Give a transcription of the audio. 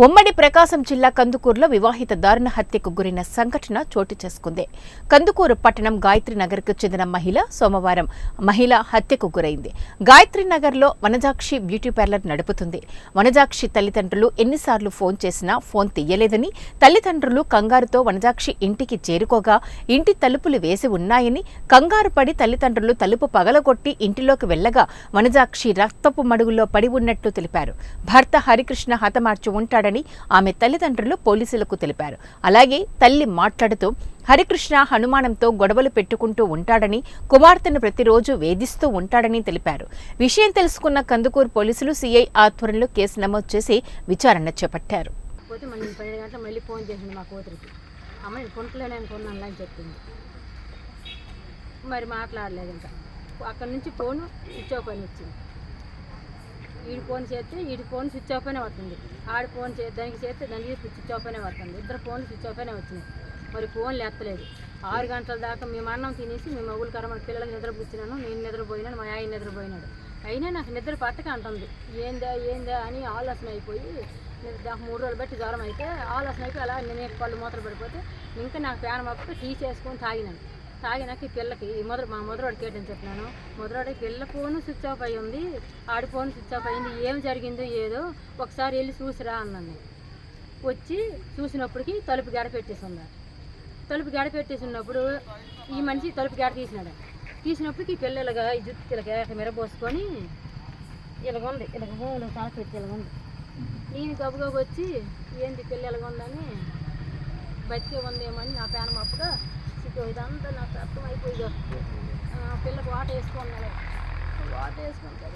ఉమ్మడి ప్రకాశం జిల్లా కందుకూరులో వివాహిత దారుణ హత్యకు గురైన సంఘటన చోటు చేసుకుంది. కందుకూరు పట్టణం గాయత్రి నగర్కు చెందిన మహిళ సోమవారం హత్యకు గురైంది. గాయత్రి నగర్లో వనజాక్షి బ్యూటీ పార్లర్ నడుపుతుంది. వనజాక్షి తల్లిదండ్రులు ఎన్నిసార్లు ఫోన్ చేసినా ఫోన్ తీయలేదని, తల్లిదండ్రులు కంగారుతో వనజాక్షి ఇంటికి చేరుకోగా ఇంటి తలుపులు వేసి ఉన్నాయని, కంగారు పడి తల్లిదండ్రులు తలుపు పగలగొట్టి ఇంటిలోకి వెళ్లగా వనజాక్షి రక్తపు మడుగులో పడి ఉన్నట్లు తెలిపారు. భర్త హరికృష్ణ హతమార్చి ఉంటాడని ఆమె తల్లిదండ్రులు పోలీసులకు తెలిపారు. అలాగే తల్లి మాట్లాడుతూ హరికృష్ణ హనుమానంతో గొడవలు పెట్టుకుంటూ ఉంటాడని, కుమార్తెను ప్రతిరోజు వేధిస్తూ ఉంటాడని తెలిపారు. విషయం తెలుసుకున్న కందుకూరు పోలీసులు సిఐ ఆధ్వర్యంలో కేసు నమోదు చేసి విచారణ చేపట్టారు. మరి మాట్లాడలేదు. ఇంకా అక్కడి నుంచి ఫోన్ స్విచ్ ఆఫ్ అని వచ్చింది. ఈడి ఫోన్ చేస్తే ఈడి ఫోన్ స్విచ్ ఆఫ్ అనే వస్తుంది, ఆడి ఫోన్ దానికి చేస్తే దానికి స్విచ్ ఆఫ్ అనే వస్తుంది. ఇద్దరు ఫోన్లు స్విచ్ ఆఫ్ అనే వచ్చినాయి. మరి ఫోన్లు ఎత్తలేదు. 6 గంటల దాకా మేము అన్నం తినేసి మేము మగులు కరమ పిల్లలకు నిద్రపుచ్చినాను, నేను నిద్రపోయినాను, మా ఆయన నిద్రపోయినాడు. అయినా నాకు నిద్ర పట్టక అంటుంది. ఏందా అని ఆలోచన అయిపోయి 3 రోజులు బట్టి జ్వరం అయితే ఆలోచన అయిపోయి అలా నేను పళ్ళు మూతలు పడిపోతే ఇంకా నాకు ప్యాన్ మొక్క టీ చేసుకొని తాగినాక ఈ పిల్లకి మా మొదటివాడికి కేటని చెప్పినాను. మొదటివాడికి పిల్ల ఫోన్ స్విచ్ ఆఫ్ అయ్యి ఉంది, ఆడి ఫోన్ స్విచ్ ఆఫ్ అయ్యింది, ఏం జరిగిందో ఏదో ఒకసారి వెళ్ళి చూసిరా అన్నాను. వచ్చి చూసినప్పటికి తలుపు గడ పెట్టేసి ఉన్నారు. తలుపు గడ పెట్టేసి ఉన్నప్పుడు ఈ మనిషి తలుపు గడ తీసినప్పటికి ఈ పిల్లలుగా ఈ జుట్టు పిల్లకి మిరబోసుకొని ఇలాగుంది, ఫోన్ తల పెట్టి ఇలాగుంది. నేను గబగబు వచ్చి ఏంది పిల్ల ఎలాగుందని బతికే ఉందేమని నా ప్యాన్ మప్పుగా ఇదంతా నాకు అర్థమైపోయింది. పిల్లకి వాట వేసుకున్నాడు.